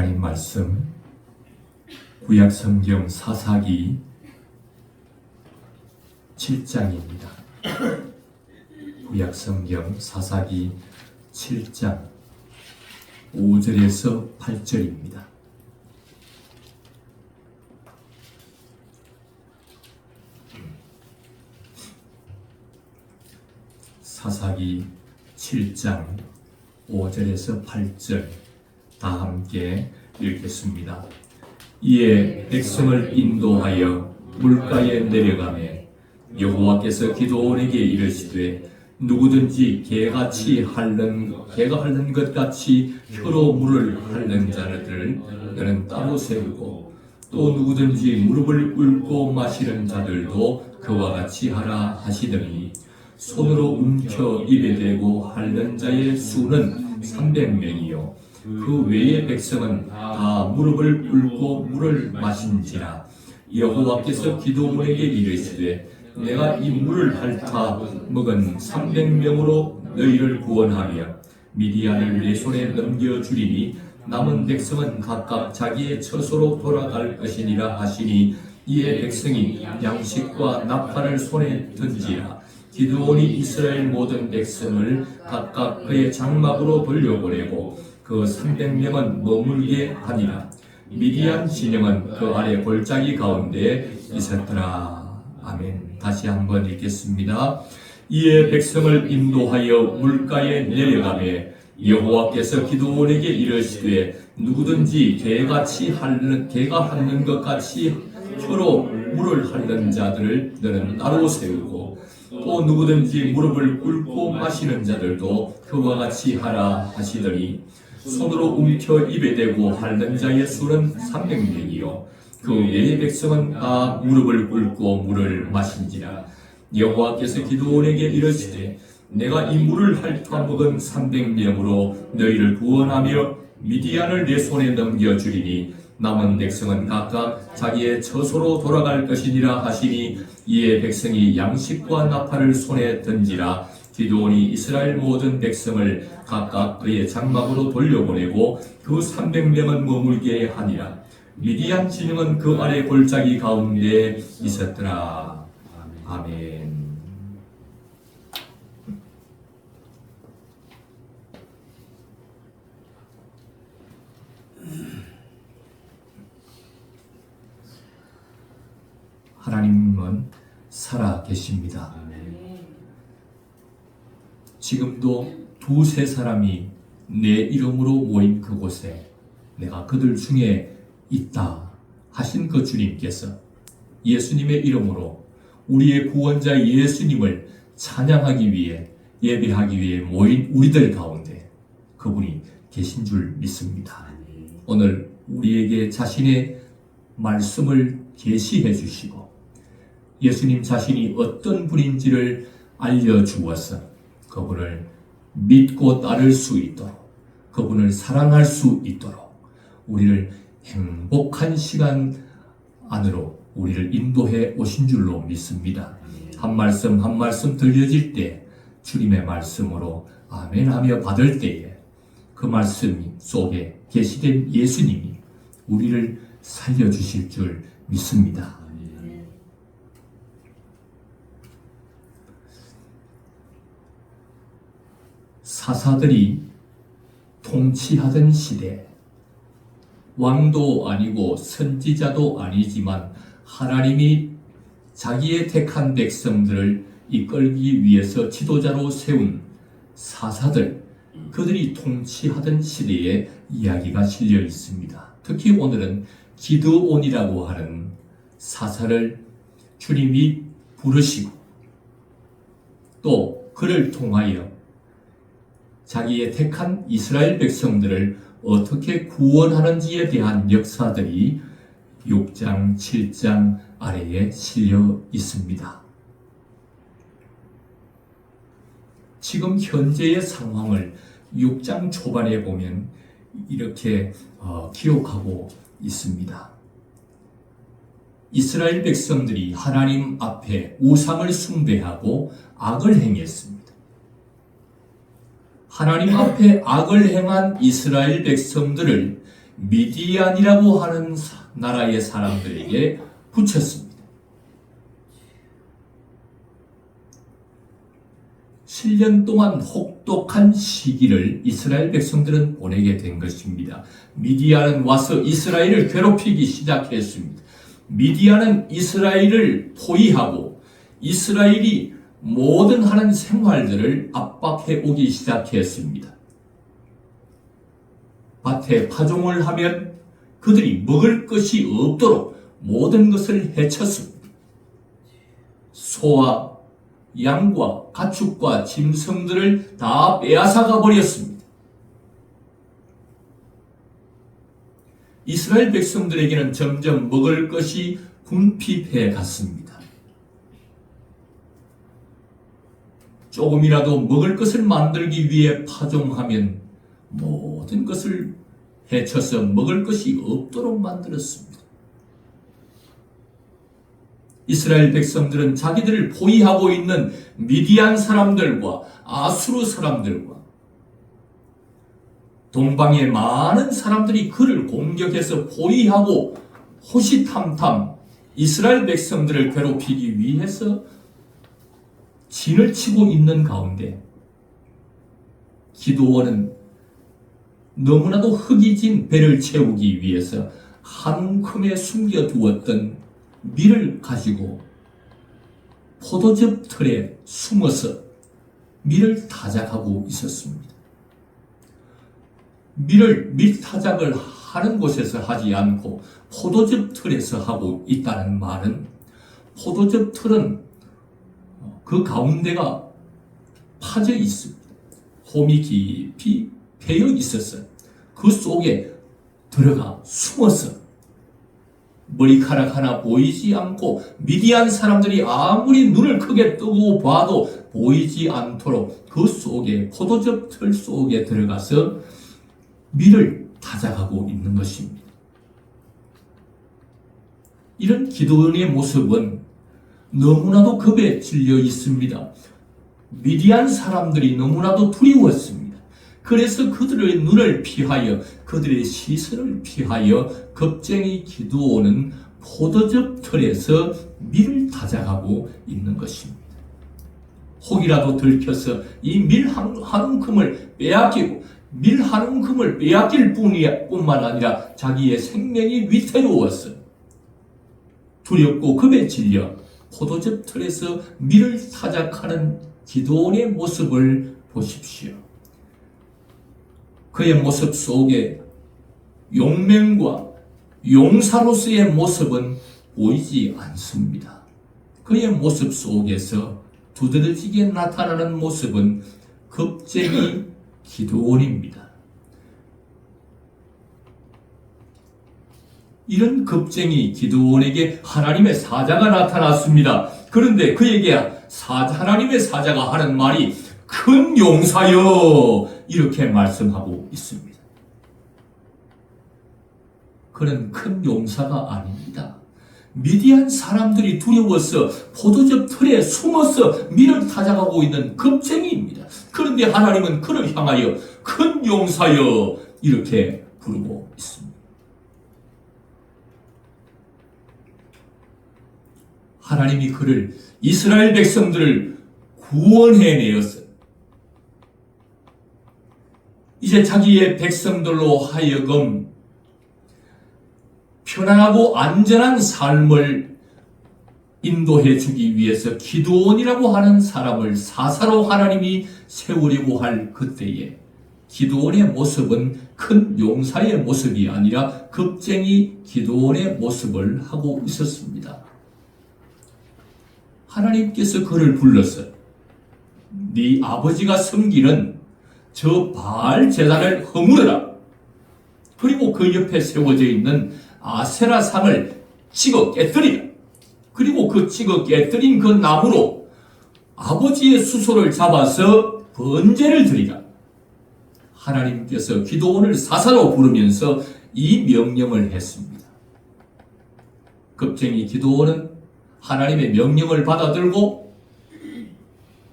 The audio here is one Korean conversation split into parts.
하나님 말씀 구약성경 사사기 7장입니다. 구약성경 사사기 7장 5절에서 8절입니다. 사사기 7장 5절에서 8절 다 함께 읽겠습니다. 이에 백성을 인도하여 물가에 내려가매 여호와께서 기드온에게 이르시되 누구든지 개가 핥는 것 같이 혀로 물을 핥는 자들을 너는 따로 세우고 또 누구든지 무릎을 꿇고 마시는 자들도 그와 같이 하라 하시더니 손으로 움켜 입에 대고 핥는 자의 수는 300명이요 그 외의 백성은 다 무릎을 꿇고 물을 마신지라. 여호와께서 기드온에게 이르시되 내가 이 물을 핥아 먹은 300명으로 너희를 구원하며 미디안을 내 손에 넘겨주리니 남은 백성은 각각 자기의 처소로 돌아갈 것이니라 하시니 이에 백성이 양식과 나팔을 손에 던지라. 기드온이 이스라엘 모든 백성을 각각 그의 장막으로 돌려보내고 그 300명은 머물게 하니라. 미디안 진영은 그 아래 골짜기 가운데 있었더라. 아멘. 다시 한번 읽겠습니다. 이에 백성을 인도하여 물가에 내려가매 여호와께서 기드온에게 이르시되 누구든지 개가 핥는 것 같이 혀로 물을 핥는 자들을 너는 따로 세우고 또 누구든지 무릎을 꿇고 마시는 자들도 그와 같이 하라 하시더니 손으로 움켜 입에 대고 핥는 자의 수는 300명이요 그 외의 백성은 다 무릎을 꿇고 물을 마신지라. 여호와께서 기드온에게 이르시되 내가 이 물을 핥아 먹은 300명으로 너희를 구원하며 미디안을 내 손에 넘겨주리니 남은 백성은 각각 자기의 처소로 돌아갈 것이니라 하시니 이에 백성이 양식과 나팔을 손에 던지라. 기드온이 이스라엘 모든 백성을 각각 그의 장막으로 돌려보내고 그 300명은 머물게 하니라. 미디안 진영은 그 아래 골짜기 가운데 있었더라. 아멘. 하나님은 살아 계십니다. 지금도 두세 사람이 내 이름으로 모인 그곳에 내가 그들 중에 있다 하신 그 주님께서 예수님의 이름으로 우리의 구원자 예수님을 찬양하기 위해 예배하기 위해 모인 우리들 가운데 그분이 계신 줄 믿습니다. 오늘 우리에게 자신의 말씀을 계시해 주시고 예수님 자신이 어떤 분인지를 알려주어서 그분을 믿고 따를 수 있도록 그분을 사랑할 수 있도록 우리를 행복한 시간 안으로 우리를 인도해 오신 줄로 믿습니다. 한 말씀 한 말씀 들려질 때 주님의 말씀으로 아멘 하며 받을 때에 그 말씀 속에 계시된 예수님이 우리를 살려주실 줄 믿습니다. 사사들이 통치하던 시대 왕도 아니고 선지자도 아니지만 하나님이 자기의 택한 백성들을 이끌기 위해서 지도자로 세운 사사들 그들이 통치하던 시대의 이야기가 실려 있습니다. 특히 오늘은 기드온이라고 하는 사사를 주님이 부르시고 또 그를 통하여 자기의 택한 이스라엘 백성들을 어떻게 구원하는지에 대한 역사들이 6장, 7장 아래에 실려 있습니다. 지금 현재의 상황을 6장 초반에 보면 이렇게 기록하고 있습니다. 이스라엘 백성들이 하나님 앞에 우상을 숭배하고 악을 행했습니다. 하나님 앞에 악을 행한 이스라엘 백성들을 미디안이라고 하는 나라의 사람들에게 붙였습니다. 7년 동안 혹독한 시기를 이스라엘 백성들은 보내게 된 것입니다. 미디안은 와서 이스라엘을 괴롭히기 시작했습니다. 미디안은 이스라엘을 포위하고 이스라엘이 모든 하는 생활들을 압박해 오기 시작했습니다. 밭에 파종을 하면 그들이 먹을 것이 없도록 모든 것을 해쳤습니다. 소와 양과 가축과 짐승들을 다 빼앗아가 버렸습니다. 이스라엘 백성들에게는 점점 먹을 것이 궁핍해 갔습니다. 조금이라도 먹을 것을 만들기 위해 파종하면 모든 것을 해쳐서 먹을 것이 없도록 만들었습니다. 이스라엘 백성들은 자기들을 포위하고 있는 미디안 사람들과 아수르 사람들과 동방의 많은 사람들이 그를 공격해서 포위하고 호시탐탐 이스라엘 백성들을 괴롭히기 위해서 진을 치고 있는 가운데 기드온은 너무나도 흙이 진 배를 채우기 위해서 한 움큼에 숨겨두었던 밀을 가지고 포도즙 틀에 숨어서 밀을 타작하고 있었습니다. 밀 타작을 하는 곳에서 하지 않고 포도즙 틀에서 하고 있다는 말은 포도즙 틀은 그 가운데가 파져 있습니다. 홈이 깊이 패여 있어서 그 속에 들어가 숨어서 머리카락 하나 보이지 않고 미디안 사람들이 아무리 눈을 크게 뜨고 봐도 보이지 않도록 그 속에 포도즙 틀 속에 들어가서 밀을 타작하고 있는 것입니다. 이런 기드온의 모습은 너무나도 겁에 질려 있습니다. 미디안 사람들이 너무나도 두려웠습니다. 그래서 그들의 눈을 피하여 그들의 시선을 피하여 겁쟁이 기드온은 포도즙 틀에서 밀을 타작하고 있는 것입니다. 혹이라도 들켜서 이 밀 한 움큼을 빼앗기고 밀 한 움큼을 빼앗길 뿐만 아니라 자기의 생명이 위태로워서 두렵고 겁에 질려 포도즙 틀에서 밀을 타작하는 기드온의 모습을 보십시오. 그의 모습 속에 용맹과 용사로서의 모습은 보이지 않습니다. 그의 모습 속에서 두드러지게 나타나는 모습은 겁쟁이 기드온입니다. 이런 겁쟁이 기드온에게 하나님의 사자가 나타났습니다. 그런데 그에게 하나님의 사자가 하는 말이 큰 용사여 이렇게 말씀하고 있습니다. 그는 큰 용사가 아닙니다. 미디안 사람들이 두려워서 포도즙 틀에 숨어서 밀을 타작하고 있는 겁쟁이입니다. 그런데 하나님은 그를 향하여 큰 용사여 이렇게 부르고 있습니다. 하나님이 그를 이스라엘 백성들을 구원해내어서 이제 자기의 백성들로 하여금 편안하고 안전한 삶을 인도해 주기 위해서 기드온이라고 하는 사람을 사사로 하나님이 세우려고 할 그때에 기드온의 모습은 큰 용사의 모습이 아니라 겁쟁이 기드온의 모습을 하고 있었습니다. 하나님께서 그를 불러서 네 아버지가 섬기는 저 바알 제단을 허물어라. 그리고 그 옆에 세워져 있는 아세라 상을 찍어 깨뜨리라. 그리고 그 찍어 깨뜨린 그 나무로 아버지의 수소를 잡아서 번제를 드리라. 하나님께서 기드온을 사사로 부르면서 이 명령을 했습니다. 겁쟁이 기드온은 하나님의 명령을 받아들고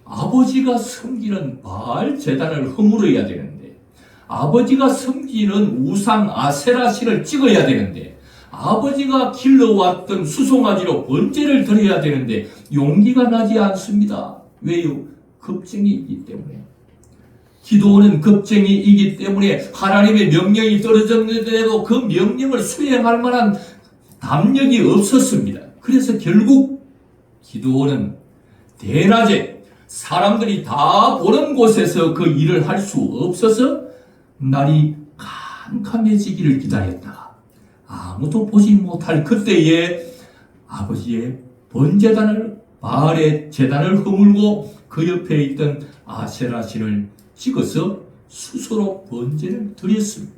아버지가 섬기는 바알 제단을 허물어야 되는데 아버지가 섬기는 우상 아세라 신을 찍어야 되는데, 아버지가 길러왔던 수송아지로 번제를 드려야 되는데 용기가 나지 않습니다. 왜요? 겁쟁이이기 때문에. 기도원은 겁쟁이이기 때문에 하나님의 명령이 떨어졌는데도 그 명령을 수행할 만한 담력이 없었습니다. 그래서 결국 기도원은 대낮에 사람들이 다 보는 곳에서 그 일을 할 수 없어서 날이 캄캄해지기를 기다렸다가 아무도 보지 못할 그때에 아버지의 번제단을, 바알의 제단을 허물고 그 옆에 있던 아세라 신을 찍어서 스스로 번제를 드렸습니다.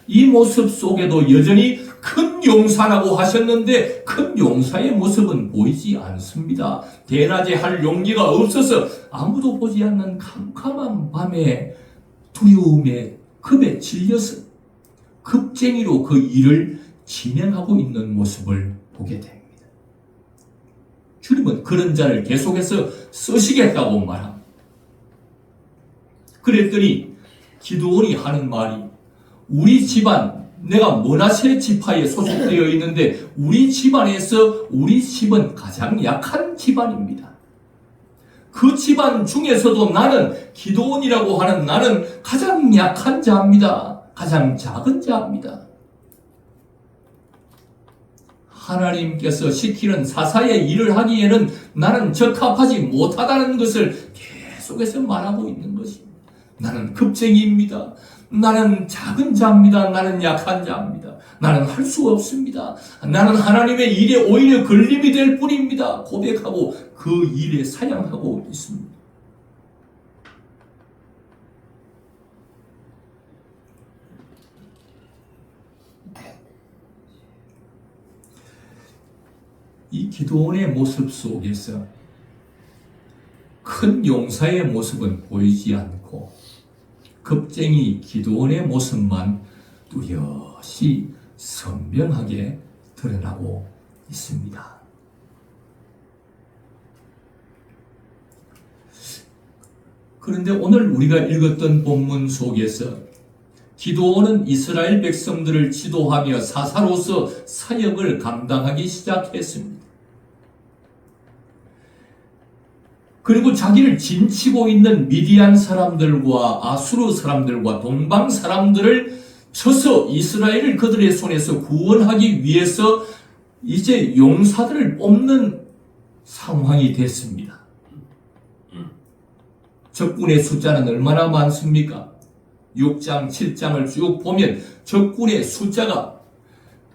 이 모습 속에도 여전히 큰 용사라고 하셨는데 큰 용사의 모습은 보이지 않습니다. 대낮에 할 용기가 없어서 아무도 보지 않는 캄캄한 밤에 두려움에 겁에 질려서 겁쟁이로 그 일을 진행하고 있는 모습을 보게 됩니다. 주님은 그런 자를 계속해서 쓰시겠다고 말합니다. 그랬더니 기드온이 하는 말이, 우리 집안, 내가 므낫세 지파에 소속되어 있는데 우리 집안에서 우리 집은 가장 약한 집안입니다. 그 집안 중에서도 나는, 기드온이라고 하는 나는 가장 약한 자입니다. 가장 작은 자입니다. 하나님께서 시키는 사사의 일을 하기에는 나는 적합하지 못하다는 것을 계속해서 말하고 있는 것입니다. 나는 겁쟁이입니다. 나는 작은 자입니다. 나는 약한 자입니다. 나는 할 수 없습니다. 나는 하나님의 일에 오히려 걸림이 될 뿐입니다. 고백하고 그 일에 사양하고 있습니다. 이 기드온의 모습 속에서 큰 용사의 모습은 보이지 않고 겁쟁이 기드온의 모습만 뚜렷이 선명하게 드러나고 있습니다. 그런데 오늘 우리가 읽었던 본문 속에서 기드온은 이스라엘 백성들을 지도하며 사사로서 사역을 감당하기 시작했습니다. 그리고 자기를 진치고 있는 미디안 사람들과 아수르 사람들과 동방 사람들을 쳐서 이스라엘을 그들의 손에서 구원하기 위해서 이제 용사들을 뽑는 상황이 됐습니다. 적군의 숫자는 얼마나 많습니까? 6장, 7장을 쭉 보면 적군의 숫자가,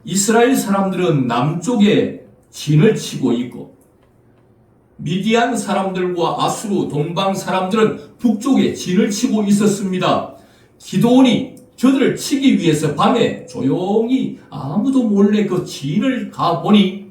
이스라엘 사람들은 남쪽에 진을 치고 있고 미디안 사람들과 아수르 동방 사람들은 북쪽에 진을 치고 있었습니다. 기드온이 저들을 치기 위해서 밤에 조용히 아무도 몰래 그 진을 가보니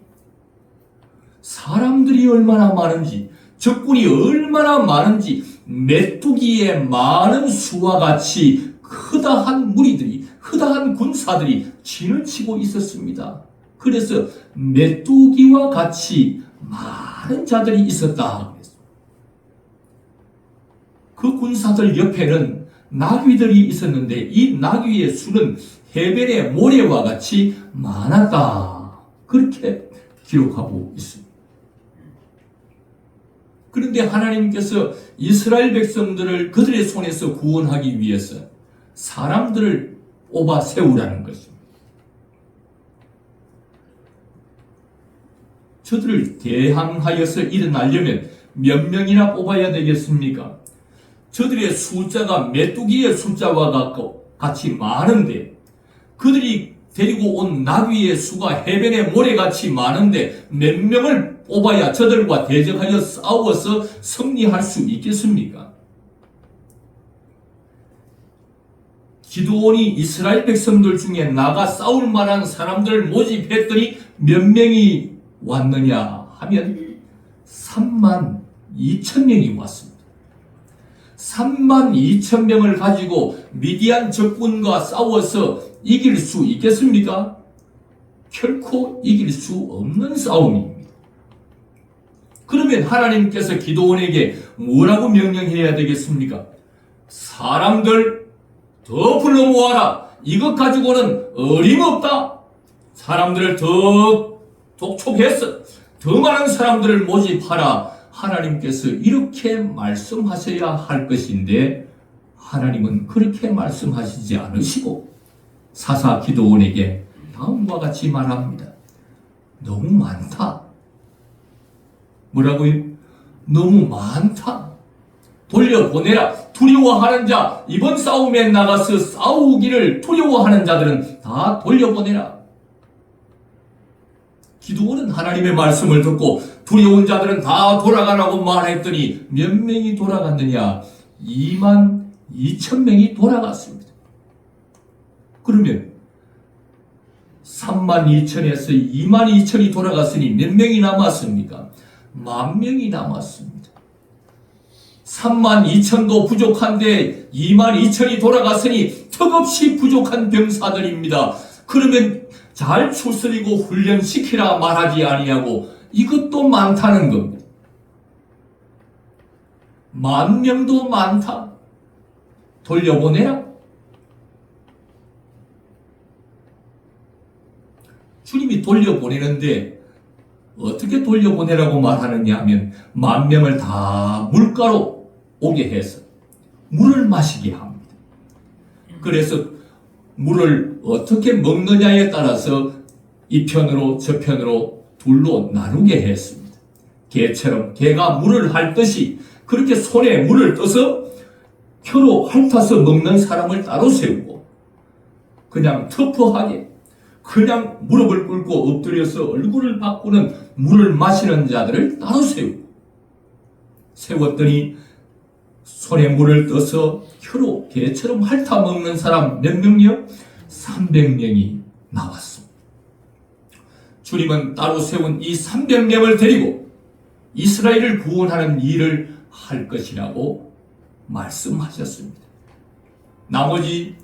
사람들이 얼마나 많은지, 적군이 얼마나 많은지 메뚜기의 많은 수와 같이 흐다한 무리들이, 흐다한 군사들이 진을 치고 있었습니다. 그래서 메뚜기와 같이 많은 자들이 있었다. 그 군사들 옆에는 나귀들이 있었는데 이 나귀의 수는 해변의 모래와 같이 많았다. 그렇게 기록하고 있습니다. 그런데 하나님께서 이스라엘 백성들을 그들의 손에서 구원하기 위해서 사람들을 뽑아 세우라는 것입니다. 저들을 대항하여서 일어나려면 몇 명이나 뽑아야 되겠습니까? 저들의 숫자가 메뚜기의 숫자와 같이 많은데, 그들이 데리고 온 나귀의 수가 해변의 모래같이 많은데 몇 명을 뽑아야 저들과 대적하여 싸워서 승리할 수 있겠습니까? 기드온이 이스라엘 백성들 중에 나가 싸울 만한 사람들을 모집했더니 몇 명이 왔느냐 하면 3만 2천 명이 왔습니다. 3만 2천 명을 가지고 미디안 적군과 싸워서 이길 수 있겠습니까? 결코 이길 수 없는 싸움입니다. 그러면 하나님께서 기드온에게 뭐라고 명령해야 되겠습니까? 사람들 더 불러 모아라. 이것 가지고는 어림없다. 사람들을 더 독촉해서 더 많은 사람들을 모집하라. 하나님께서 이렇게 말씀하셔야 할 것인데 하나님은 그렇게 말씀하시지 않으시고 사사 기도원에게 다음과 같이 말합니다. 너무 많다. 뭐라고요? 너무 많다. 돌려보내라. 두려워하는 자, 이번 싸움에 나가서 싸우기를 두려워하는 자들은 다 돌려보내라. 기도원은 하나님의 말씀을 듣고 두려운 자들은 다 돌아가라고 말했더니 몇 명이 돌아갔느냐? 22,000명이 돌아갔습니다. 그러면 32,000에서 22,000이 돌아갔으니 몇 명이 남았습니까? 10,000명이 남았습니다. 32,000도 부족한데 22,000이 돌아갔으니 턱없이 부족한 병사들입니다. 그러면 잘 추스리고 훈련시키라 말하지 아니하고 이것도 많다는 겁니다. 10,000명도 많다. 돌려보내라. 주님이 돌려보내는데 어떻게 돌려보내라고 말하느냐 하면 10,000명을 다 물가로 오게 해서 물을 마시게 합니다. 그래서 물을 어떻게 먹느냐에 따라서 이 편으로 저 편으로 둘로 나누게 했습니다. 개처럼 개가 물을 핥듯이 그렇게 손에 물을 떠서 혀로 핥아서 먹는 사람을 따로 세우고 그냥 터프하게 그냥 무릎을 꿇고 엎드려서 얼굴을 바꾸는 물을 마시는 자들을 따로 세웠더니 손에 물을 떠서 혀로 개처럼 핥아 먹는 사람 몇 명이요? 300명이 나왔습니다. 주님은 따로 세운 이 300명을 데리고 이스라엘을 구원하는 일을 할 것이라고 말씀하셨습니다. 나머지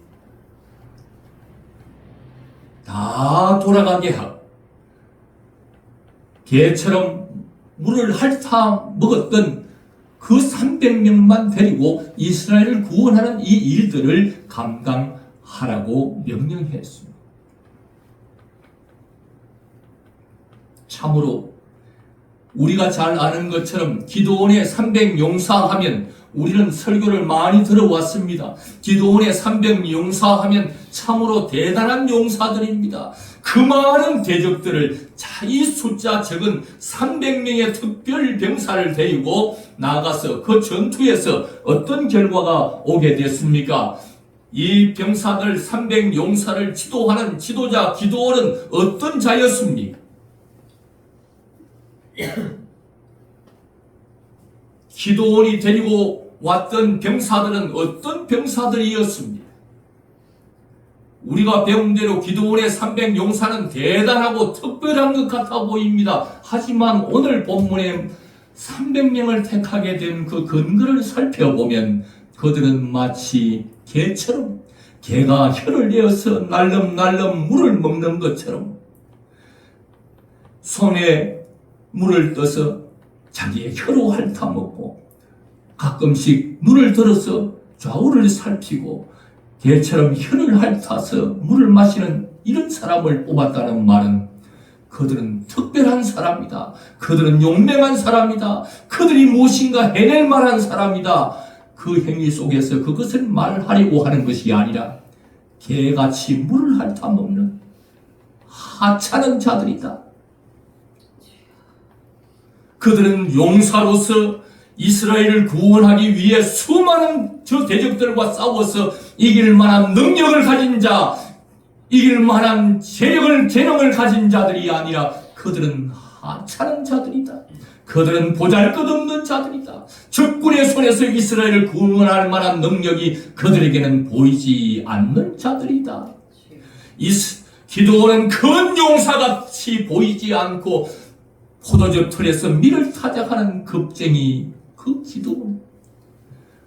다 돌아가게 하고 개처럼 물을 핥아 먹었던 그 300명만 데리고 이스라엘을 구원하는 이 일들을 감당하라고 명령했습니다. 참으로 우리가 잘 아는 것처럼 기도원의 300용사하면 우리는 설교를 많이 들어왔습니다. 기도원의 300용사하면 참으로 대단한 용사들입니다. 그 많은 대적들을 자기 숫자 적은 300명의 특별 병사를 데리고 나가서 그 전투에서 어떤 결과가 오게 됐습니까? 이 병사들 300용사를 지도하는 지도자 기도원은 어떤 자였습니까? 기도원이 데리고 왔던 병사들은 어떤 병사들이었습니까? 우리가 배운 대로 기도원의 300용사는 대단하고 특별한 것 같아 보입니다. 하지만 오늘 본문에 300명을 택하게 된 그 근거를 살펴보면 그들은 마치 개처럼 개가 혀를 내어서 날름날름 물을 먹는 것처럼 손에 물을 떠서 자기의 혀로 핥아먹고 가끔씩 눈을 들어서 좌우를 살피고 개처럼 혀를 핥아서 물을 마시는 이런 사람을 뽑았다는 말은 그들은 특별한 사람이다. 그들은 용맹한 사람이다. 그들이 무엇인가 해낼 만한 사람이다. 그 행위 속에서 그것을 말하려고 하는 것이 아니라 개같이 물을 핥아먹는 하찮은 자들이다. 그들은 용사로서 이스라엘을 구원하기 위해 수많은 저 대적들과 싸워서 이길 만한 능력을 가진 자, 이길 만한 재능을 가진 자들이 아니라 그들은 하찮은 자들이다. 그들은 보잘것없는 자들이다. 적군의 손에서 이스라엘을 구원할 만한 능력이 그들에게는 보이지 않는 자들이다. 기도원은 큰 용사같이 보이지 않고 포도즙 틀에서 밀을 타작하는 겁쟁이 그 기도원.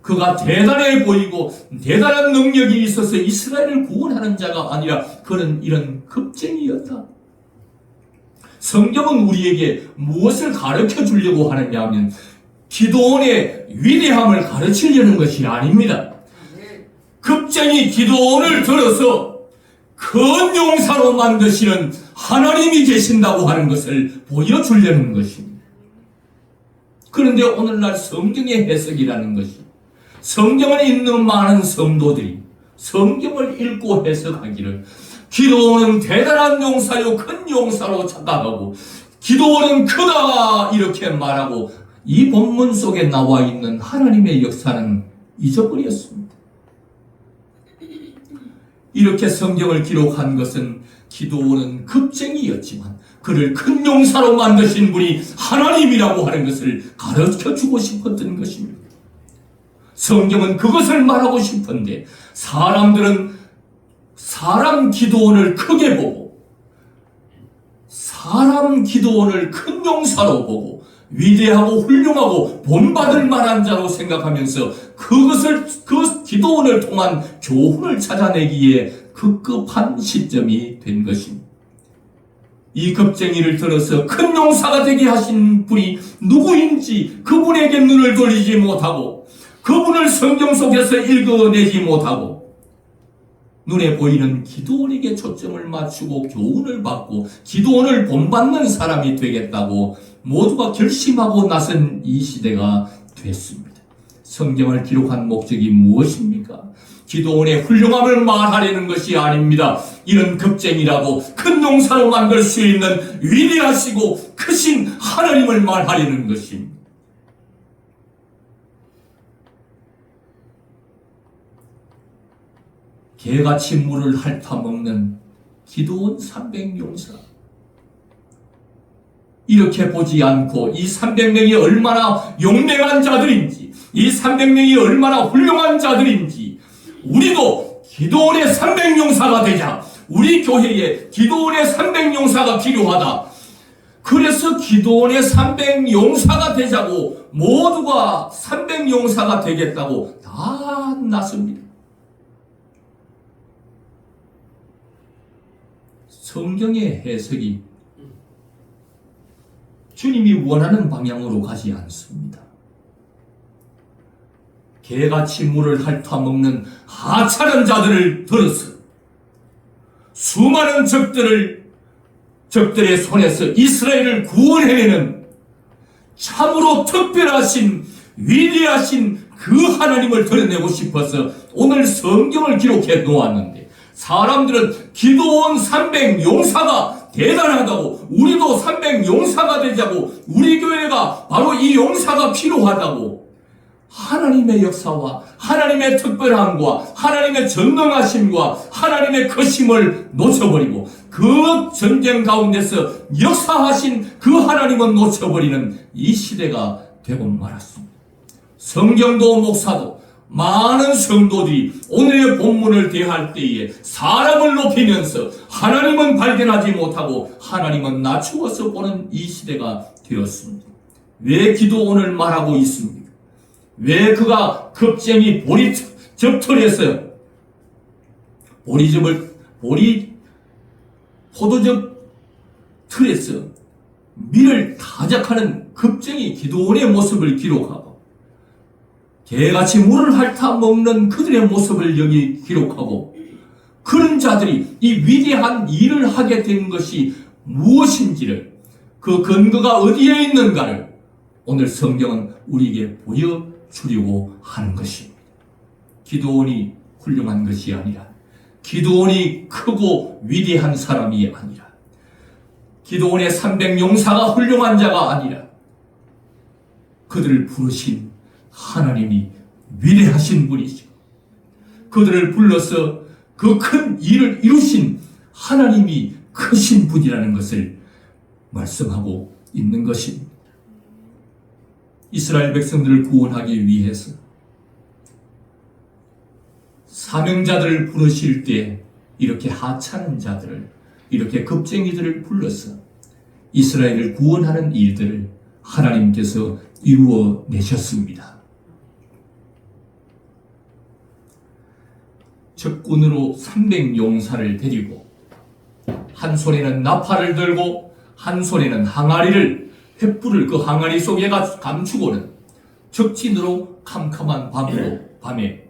그가 대단해 보이고 대단한 능력이 있어서 이스라엘을 구원하는 자가 아니라 그는 이런 겁쟁이였다. 성경은 우리에게 무엇을 가르쳐 주려고 하느냐 하면 기도원의 위대함을 가르치려는 것이 아닙니다. 급쟁이 기도원을 들어서 큰 용사로 만드시는 하나님이 계신다고 하는 것을 보여주려는 것입니다. 그런데 오늘날 성경의 해석이라는 것이, 성경을 읽는 많은 성도들이 성경을 읽고 해석하기를 기도원은 대단한 용사요 큰 용사로 착각하고 기도원은 크다 이렇게 말하고 이 본문 속에 나와 있는 하나님의 역사는 잊어버렸습니다. 이렇게 성경을 기록한 것은 기도원은 급쟁이였지만 그를 큰 용사로 만드신 분이 하나님이라고 하는 것을 가르쳐주고 싶었던 것입니다. 성경은 그것을 말하고 싶은데 사람들은 사람 기도원을 크게 보고 사람 기도원을 큰 용사로 보고 위대하고 훌륭하고 본받을 만한 자로 생각하면서 그 기도원을 통한 교훈을 찾아내기에 급급한 시점이 된 것입니다. 이 급쟁이를 들어서 큰 용사가 되게 하신 분이 누구인지 그분에게 눈을 돌리지 못하고 그분을 성경 속에서 읽어내지 못하고 눈에 보이는 기도원에게 초점을 맞추고 교훈을 받고 기도원을 본받는 사람이 되겠다고 모두가 결심하고 나선 이 시대가 됐습니다. 성경을 기록한 목적이 무엇입니까? 기도원의 훌륭함을 말하려는 것이 아닙니다. 이런 급쟁이라도 큰 용사로 만들 수 있는 위대하시고 크신 하나님을 말하려는 것입니다. 개같이 물을 핥아먹는 기도원 300용사. 이렇게 보지 않고 이 300명이 얼마나 용맹한 자들인지, 이 300명이 얼마나 훌륭한 자들인지, 우리도 기도원의 300용사가 되자. 우리 교회에 기도원의 300용사가 필요하다. 그래서 기도원의 300용사가 되자고 모두가 300용사가 되겠다고 다 났습니다. 성경의 해석이 주님이 원하는 방향으로 가지 않습니다. 개같이 물을 핥아먹는 하찮은 자들을 들어서 수많은 적들의 손에서 이스라엘을 구원해내는 참으로 특별하신 위대하신 그 하나님을 드러내고 싶어서 오늘 성경을 기록해 놓았는데 사람들은 기도원 300용사가 대단하다고 우리도 300용사가 되자고 우리 교회가 바로 이 용사가 필요하다고 하나님의 역사와 하나님의 특별함과 하나님의 전능하심과 하나님의 크심을 놓쳐버리고 그 전쟁 가운데서 역사하신 그 하나님은 놓쳐버리는 이 시대가 되고 말았습니다. 성경도 목사도 많은 성도들이 오늘의 본문을 대할 때에 사람을 높이면서 하나님은 발견하지 못하고 하나님은 낮추어서 보는 이 시대가 되었습니다. 왜 기도원을 말하고 있습니까? 왜 그가 급쟁이 보리 접틀에서 포도즙 틀에서 밀을 타작하는 급쟁이 기도원의 모습을 기록하고 개같이 물을 핥아먹는 그들의 모습을 여기 기록하고 그런 자들이 이 위대한 일을 하게 된 것이 무엇인지를 그 근거가 어디에 있는가를 오늘 성경은 우리에게 보여주려고 하는 것입니다. 기도원이 훌륭한 것이 아니라 기도원이 크고 위대한 사람이 아니라 기도원의 300용사가 훌륭한 자가 아니라 그들을 부르신 하나님이 위대하신 분이시고 그들을 불러서 그 큰 일을 이루신 하나님이 크신 분이라는 것을 말씀하고 있는 것입니다. 이스라엘 백성들을 구원하기 위해서 사명자들을 부르실 때 이렇게 하찮은 자들을 이렇게 급쟁이들을 불러서 이스라엘을 구원하는 일들을 하나님께서 이루어 내셨습니다. 적군으로 300용사를 데리고 한 손에는 나팔을 들고 한 손에는 항아리를 횃불을 그 항아리 속에 감추고는 적진으로 캄캄한 밤에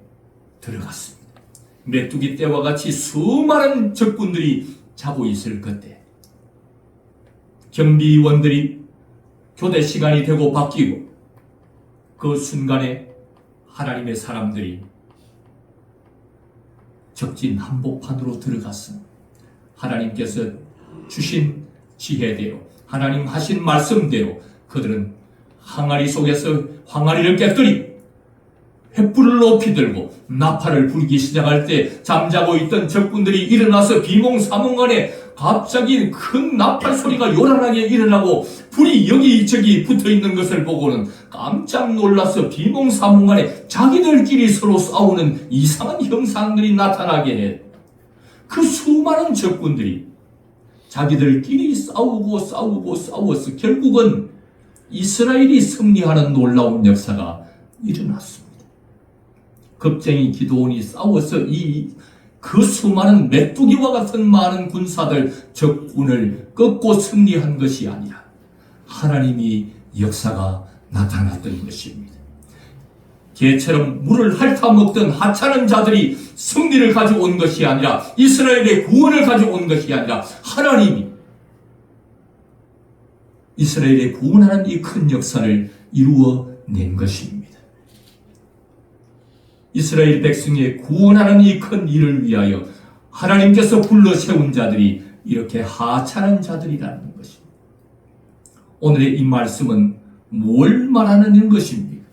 들어갔습니다. 메뚜기 떼와 같이 수많은 적군들이 자고 있을 그때 경비원들이 교대 시간이 되고 바뀌고 그 순간에 하나님의 사람들이 적진 한복판으로 들어갔어. 하나님께서 주신 지혜대로 하나님 하신 말씀대로 그들은 항아리 속에서 항아리를 깨뜨리고 횃불을 높이 들고 나팔을 불기 시작할 때 잠자고 있던 적군들이 일어나서 비몽사몽간에 갑자기 큰 나팔 소리가 요란하게 일어나고 불이 여기저기 붙어있는 것을 보고는 깜짝 놀라서 비몽사몽간에 자기들끼리 서로 싸우는 이상한 형상들이 나타나게 해. 그 수많은 적군들이 자기들끼리 싸워서 결국은 이스라엘이 승리하는 놀라운 역사가 일어났습니다. 겁쟁이 기드온이 싸워서 그 수많은 메뚜기와 같은 많은 군사들 적군을 꺾고 승리한 것이 아니라 하나님이 역사가 나타났던 것입니다. 개처럼 물을 핥아먹던 하찮은 자들이 승리를 가져온 것이 아니라 이스라엘의 구원을 가져온 것이 아니라 하나님이 이스라엘의 구원하는 이 큰 역사를 이루어낸 것입니다. 이스라엘 백성의 구원하는 이 큰 일을 위하여 하나님께서 불러 세운 자들이 이렇게 하찮은 자들이라는 것입니다. 오늘의 이 말씀은 뭘 말하는 것입니까?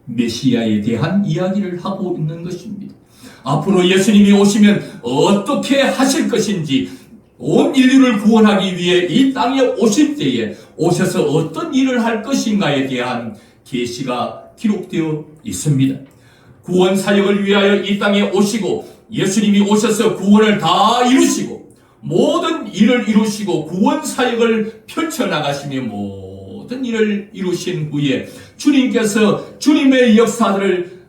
메시아에 대한 이야기를 하고 있는 것입니다. 앞으로 예수님이 오시면 어떻게 하실 것인지, 온 인류를 구원하기 위해 이 땅에 오실 때에 오셔서 어떤 일을 할 것인가에 대한 계시가 기록되어 있습니다. 구원 사역을 위하여 이 땅에 오시고 예수님이 오셔서 구원을 다 이루시고 모든 일을 이루시고 구원 사역을 펼쳐나가시며 모든 일을 이루신 후에 주님께서 주님의 역사들을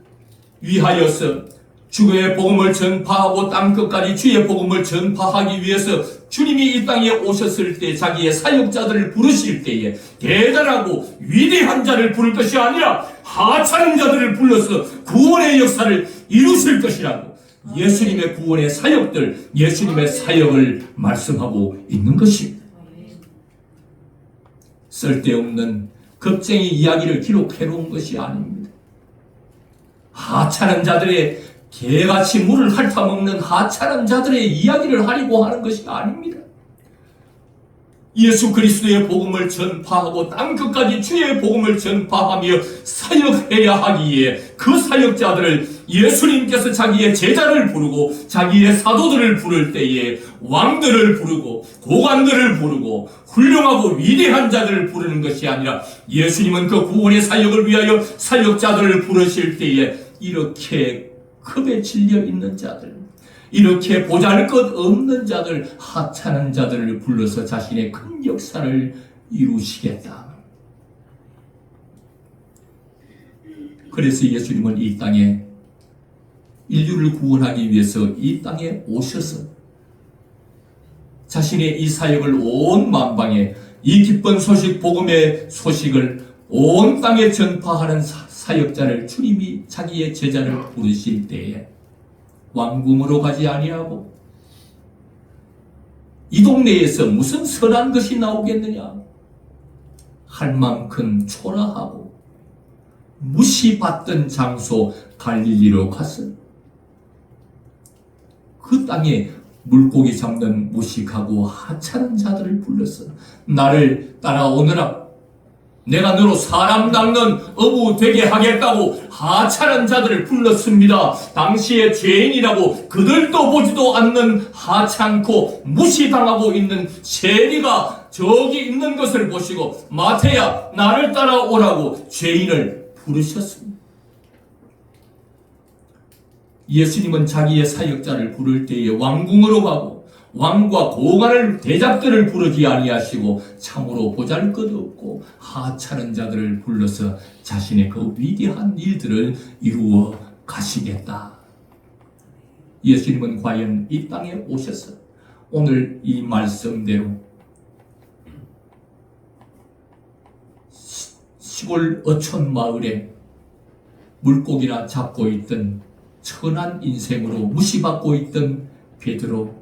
위하여서 주의 복음을 전파하고 땅끝까지 주의 복음을 전파하기 위해서 주님이 이 땅에 오셨을 때 자기의 사역자들을 부르실 때에 대단하고 위대한 자를 부를 것이 아니라 하찮은 자들을 불러서 구원의 역사를 이루실 것이라고 예수님의 구원의 사역들, 예수님의 사역을 말씀하고 있는 것입니다. 쓸데없는 겁쟁이 이야기를 기록해 놓은 것이 아닙니다. 하찮은 자들의 개같이 물을 핥아먹는 하찮은 자들의 이야기를 하려고 하는 것이 아닙니다. 예수 그리스도의 복음을 전파하고 땅끝까지 주의 복음을 전파하며 사역해야 하기에 그 사역자들을 예수님께서 자기의 제자를 부르고 자기의 사도들을 부를 때에 왕들을 부르고 고관들을 부르고 훌륭하고 위대한 자들을 부르는 것이 아니라 예수님은 그 구원의 사역을 위하여 사역자들을 부르실 때에 이렇게 컵에 질려 있는 자들, 이렇게 보잘것없는 자들, 하찮은 자들을 불러서 자신의 큰 역사를 이루시겠다. 그래서 예수님은 이 땅에 인류를 구원하기 위해서 이 땅에 오셔서 자신의 이 사역을 온 만방에 이 기쁜 소식, 복음의 소식을 온 땅에 전파하는 사역자를 주님이 자기의 제자를 부르실 때에 왕궁으로 가지 아니하고 이 동네에서 무슨 선한 것이 나오겠느냐 할 만큼 초라하고 무시받던 장소 갈릴리로 가서 그 땅에 물고기 잡는 무식하고 하찮은 자들을 불러서 나를 따라오너라, 내가 너로 사람 낚는 어부 되게 하겠다고 하찮은 자들을 불렀습니다. 당시의 죄인이라고 그들도 보지도 않는 하찮고 무시당하고 있는 세리가 저기 있는 것을 보시고 마태야 나를 따라오라고 죄인을 부르셨습니다. 예수님은 자기의 사역자를 부를 때에 왕궁으로 가고 왕과 고관을 대작들을 부르지 아니하시고 참으로 보잘것없고 하찮은 자들을 불러서 자신의 그 위대한 일들을 이루어 가시겠다. 예수님은 과연 이 땅에 오셔서 오늘 이 말씀대로 시골 어촌 마을에 물고기나 잡고 있던 천한 인생으로 무시받고 있던 베드로,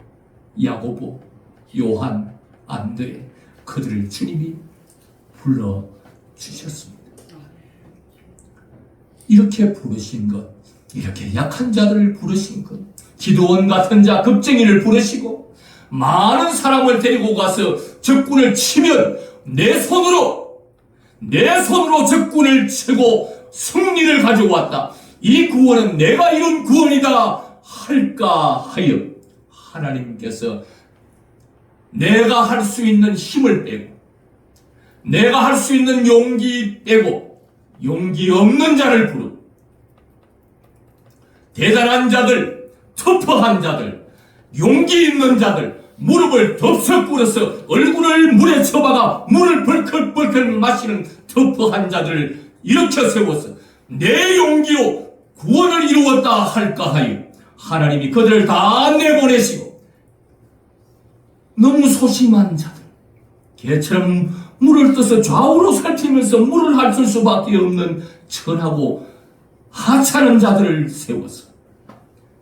야고보, 요한, 안드레, 그들을 주님이 불러주셨습니다. 이렇게 부르신 것, 이렇게 약한 자들을 부르신 것, 기도원 같은 자, 겁쟁이를 부르시고 많은 사람을 데리고 가서 적군을 치면 내 손으로 적군을 치고 승리를 가져왔다. 이 구원은 내가 이룬 구원이다 할까 하여 하나님께서 내가 할 수 있는 힘을 빼고 내가 할 수 있는 용기 빼고 용기 없는 자를 부르고 대단한 자들, 터프한 자들, 용기 있는 자들, 무릎을 덥석 꿇어서 얼굴을 물에 쳐박아 물을 벌컥벌컥 마시는 터프한 자들을 일으켜 세워서 내 용기로 구원을 이루었다 할까 하여 하나님이 그들을 다 내보내시고 너무 소심한 자들, 개처럼 물을 떠서 좌우로 살피면서 물을 핥을 수밖에 없는 천하고 하찮은 자들을 세워서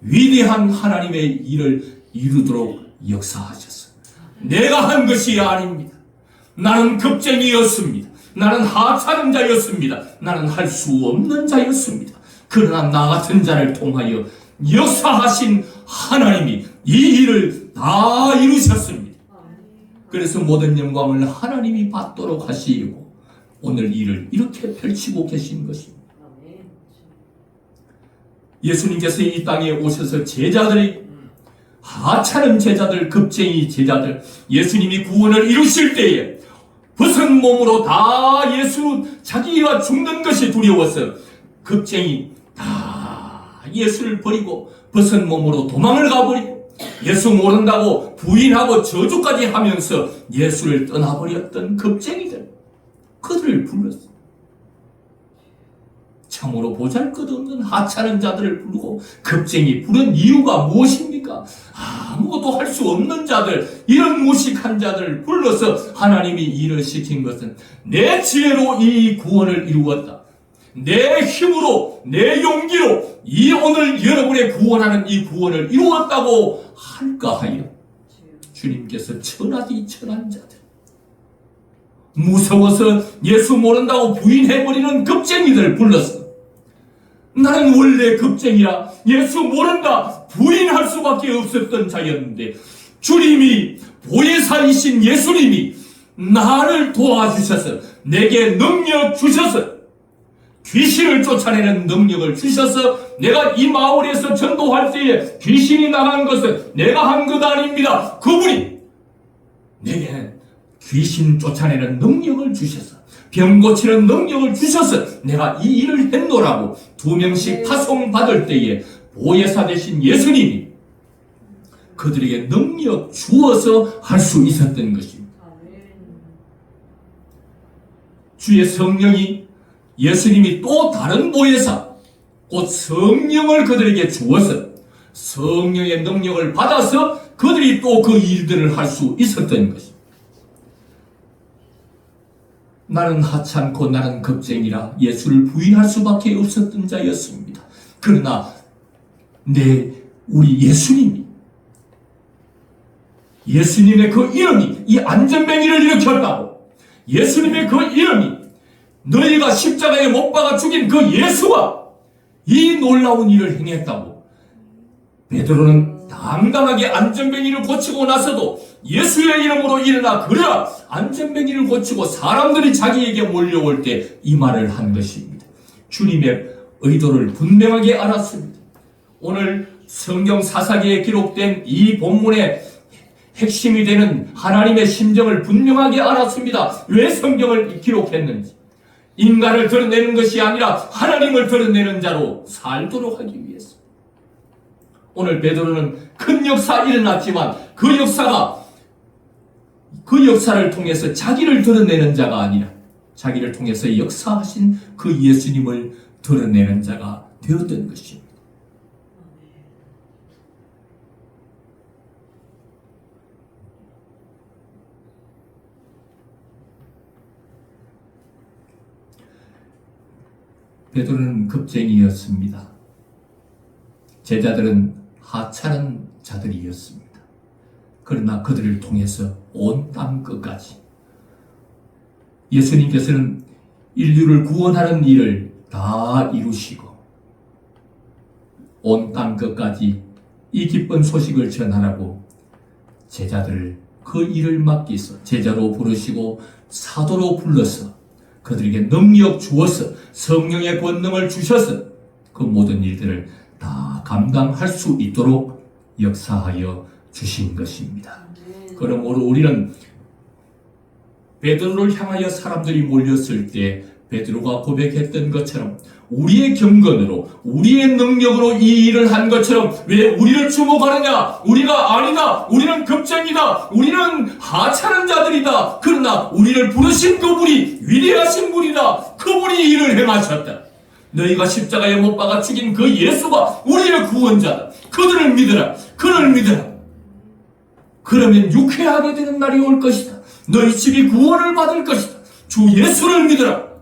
위대한 하나님의 일을 이루도록 역사하셨어요. 내가 한 것이 아닙니다. 나는 겁쟁이였습니다. 나는 하찮은 자였습니다. 나는 할 수 없는 자였습니다. 그러나 나 같은 자를 통하여 역사하신 하나님이 이 일을 다 이루셨습니다. 그래서 모든 영광을 하나님이 받도록 하시고 오늘 일을 이렇게 펼치고 계신 것입니다. 예수님께서 이 땅에 오셔서 제자들이 하찮은 제자들, 겁쟁이 제자들, 예수님이 구원을 이루실 때에 벗은 몸으로 다 자기가 죽는 것이 두려워서 겁쟁이 다 예수를 버리고 벗은 몸으로 도망을 가버리고 예수 모른다고 부인하고 저주까지 하면서 예수를 떠나버렸던 겁쟁이들, 그들을 불렀어요. 참으로 보잘것없는 하찮은 자들을 부르고 겁쟁이 부른 이유가 무엇입니까? 아무것도 할 수 없는 자들, 이런 무식한 자들을 불러서 하나님이 일을 시킨 것은 내 지혜로 이 구원을 이루었다. 내 힘으로, 내 용기로 이 오늘 여러분의 구원하는 이 구원을 이루었다고 할까 하여 주님께서 천하디 천한 자들, 무서워서 예수 모른다고 부인해버리는 겁쟁이들을 불렀어. 나는 원래 겁쟁이라 예수 모른다 부인할 수밖에 없었던 자였는데 주님이, 보혜사이신 예수님이 나를 도와주셔서 내게 능력 주셔서 귀신을 쫓아내는 능력을 주셔서 내가 이 마을에서 전도할 때에 귀신이 나간 것은 내가 한 것 아닙니다. 그분이 내게 귀신 쫓아내는 능력을 주셔서 병 고치는 능력을 주셔서 내가 이 일을 했노라고 2명씩 파송받을 때에 보혜사 되신 예수님이 그들에게 능력 주어서 할 수 있었던 것입니다. 주의 성령이, 예수님이 또 다른 보혜사, 곧 성령을 그들에게 주어서 성령의 능력을 받아서 그들이 또 그 일들을 할 수 있었던 것입니다. 나는 하찮고 나는 겁쟁이라 예수를 부인할 수밖에 없었던 자였습니다. 그러나 우리 예수님의 그 이름이 이 안전뱅이를 일으켰다고, 예수님의 그 이름이 너희가 십자가에 못 박아 죽인 그 예수와 이 놀라운 일을 행했다고 베드로는 당당하게 안전뱅이를 고치고 나서도 예수의 이름으로 일어나 그러나 안전뱅이를 고치고 사람들이 자기에게 몰려올 때 이 말을 한 것입니다. 주님의 의도를 분명하게 알았습니다. 오늘 성경 사사기에 기록된 이 본문의 핵심이 되는 하나님의 심정을 분명하게 알았습니다. 왜 성경을 기록했는지. 인간을 드러내는 것이 아니라 하나님을 드러내는 자로 살도록 하기 위해서. 오늘 베드로는 큰 역사 일어났지만 그 역사를 통해서 자기를 드러내는 자가 아니라 자기를 통해서 역사하신 그 예수님을 드러내는 자가 되었던 것입니다. 베드로는 겁쟁이였습니다. 제자들은 하찮은 자들이었습니다. 그러나 그들을 통해서 온 땅 끝까지 예수님께서는 인류를 구원하는 일을 다 이루시고 온 땅 끝까지 이 기쁜 소식을 전하라고 제자들을 그 일을 맡기서 제자로 부르시고 사도로 불러서 그들에게 능력 주어서 성령의 권능을 주셔서 그 모든 일들을 다 감당할 수 있도록 역사하여 주신 것입니다. 그러므로 우리는 베드로를 향하여 사람들이 몰렸을 때 베드로가 고백했던 것처럼 우리의 경건으로 우리의 능력으로 이 일을 한 것처럼 왜 우리를 주목하느냐? 우리가 아니다. 우리는 겁쟁이다. 우리는 하찮은 자들이다. 그러나 우리를 부르신 그분이 위대하신 분이다. 그분이 일을 행하셨다. 너희가 십자가에 못 박아 죽인 그 예수가 우리의 구원자다. 그들을 믿으라. 그를 믿으라. 그러면 유쾌하게 되는 날이 올 것이다. 너희 집이 구원을 받을 것이다. 주 예수를 믿으라.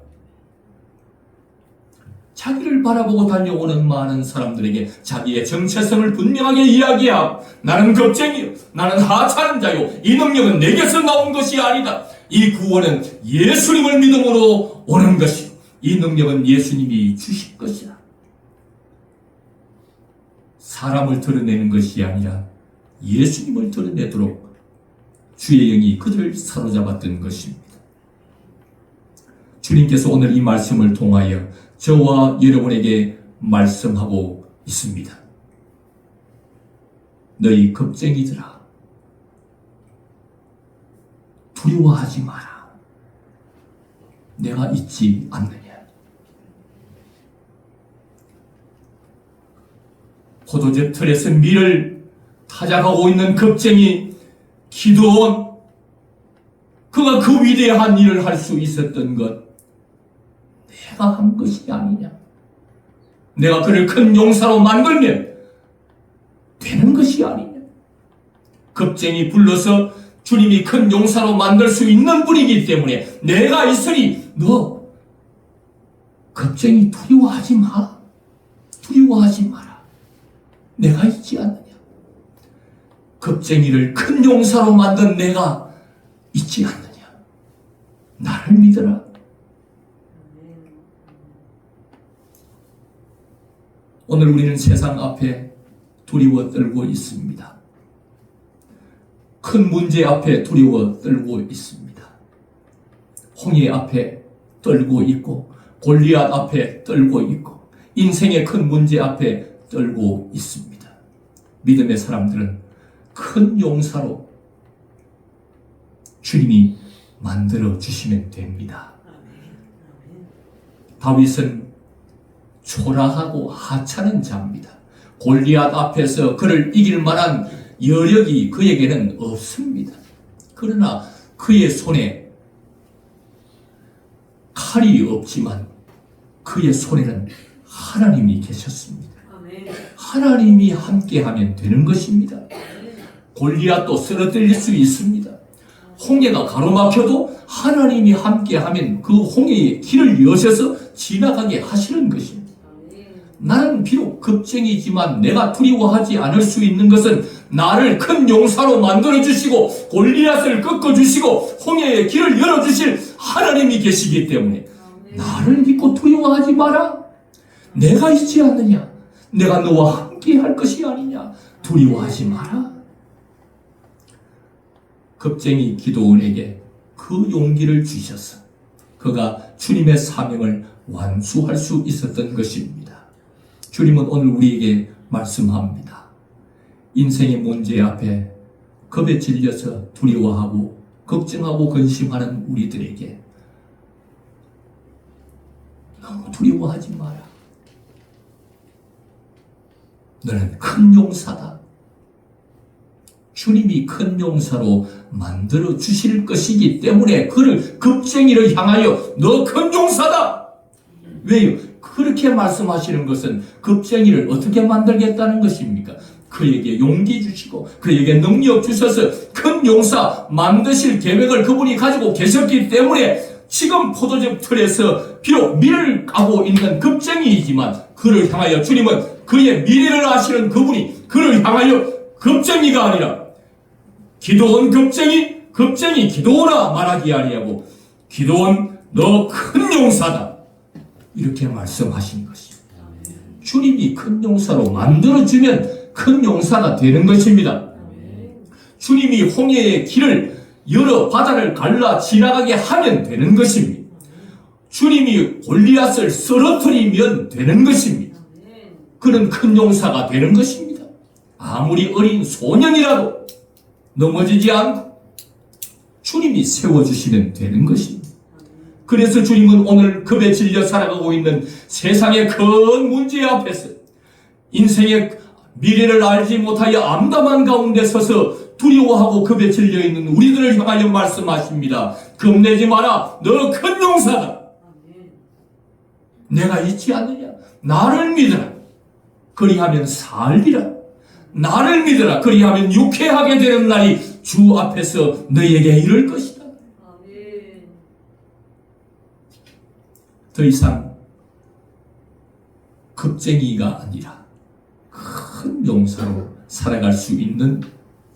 자기를 바라보고 달려오는 많은 사람들에게 자기의 정체성을 분명하게 이야기하고 나는 겁쟁이요, 나는 하찮은 자요, 이 능력은 내게서 나온 것이 아니다. 이 구원은 예수님을 믿음으로 오는 것이요, 이 능력은 예수님이 주실 것이다. 사람을 드러내는 것이 아니라 예수님을 드러내도록 주의 영이 그들을 사로잡았던 것입니다. 주님께서 오늘 이 말씀을 통하여 저와 여러분에게 말씀하고 있습니다. 너희 겁쟁이들아, 두려워하지 마라. 내가 있지 않느냐. 포도즙 틀에서 밀을 타작하고 있는 겁쟁이 기드온, 그가 그 위대한 일을 할 수 있었던 것, 내가 한 것이 아니냐. 내가 그를 큰 용사로 만들면 되는 것이 아니냐. 겁쟁이 불러서 주님이 큰 용사로 만들 수 있는 분이기 때문에 내가 있으니 너 겁쟁이 두려워하지 마. 두려워하지 마라. 내가 있지 않느냐. 겁쟁이를 큰 용사로 만든 내가 있지 않느냐. 나를 믿어라. 오늘 우리는 세상 앞에 두려워 떨고 있습니다. 큰 문제 앞에 두려워 떨고 있습니다. 홍해 앞에 떨고 있고 골리앗 앞에 떨고 있고 인생의 큰 문제 앞에 떨고 있습니다. 믿음의 사람들은 큰 용사로 주님이 만들어 주시면 됩니다. 다윗은 초라하고 하찮은 자입니다. 골리앗 앞에서 그를 이길 만한 여력이 그에게는 없습니다. 그러나 그의 손에 칼이 없지만 그의 손에는 하나님이 계셨습니다. 하나님이 함께하면 되는 것입니다. 골리앗도 쓰러뜨릴 수 있습니다. 홍해가 가로막혀도 하나님이 함께하면 그 홍해의 길을 여셔서 지나가게 하시는 것입니다. 나는 비록 겁쟁이지만 내가 두려워하지 않을 수 있는 것은 나를 큰 용사로 만들어주시고 골리앗을 꺾어주시고 홍해의 길을 열어주실 하나님이 계시기 때문에 나를 믿고 두려워하지 마라. 내가 있지 않느냐. 내가 너와 함께 할 것이 아니냐. 두려워하지 마라. 겁쟁이 기드온에게 그 용기를 주셔서 그가 주님의 사명을 완수할 수 있었던 것입니다. 주님은 오늘 우리에게 말씀합니다. 인생의 문제 앞에 겁에 질려서 두려워하고 걱정하고 근심하는 우리들에게 너무 두려워하지 마라. 너는 큰 용사다. 주님이 큰 용사로 만들어 주실 것이기 때문에 그를 겁쟁이를 향하여 너 큰 용사다. 왜요? 그렇게 말씀하시는 것은 겁쟁이를 어떻게 만들겠다는 것입니까? 그에게 용기 주시고 그에게 능력 주셔서 큰 용사 만드실 계획을 그분이 가지고 계셨기 때문에 지금 포도즙 틀에서 비록 밀을 까고 있는 겁쟁이이지만 그를 향하여 주님은 그의 미래를 아시는 그분이 그를 향하여 겁쟁이가 아니라 기도원 겁쟁이 기도원아 말하기 아니하고 기도원 너 큰 용사다 이렇게 말씀하신 것입니다. 주님이 큰 용사로 만들어주면 큰 용사가 되는 것입니다. 주님이 홍해의 길을 여러 바다를 갈라 지나가게 하면 되는 것입니다. 주님이 골리앗을 쓰러뜨리면 되는 것입니다. 그는 큰 용사가 되는 것입니다. 아무리 어린 소년이라도 넘어지지 않고 주님이 세워주시면 되는 것입니다. 그래서 주님은 오늘 겁에 질려 살아가고 있는 세상의 큰 문제 앞에서 인생의 미래를 알지 못하여 암담한 가운데 서서 두려워하고 겁에 질려 있는 우리들을 향하여 말씀하십니다. 겁내지 마라. 너 큰 용사다. 내가 있지 않느냐. 나를 믿어라. 그리하면 살리라. 나를 믿어라. 그리하면 유쾌하게 되는 날이 주 앞에서 너에게 이를 것이다. 더 이상 겁쟁이가 아니라 큰 용사로 살아갈 수 있는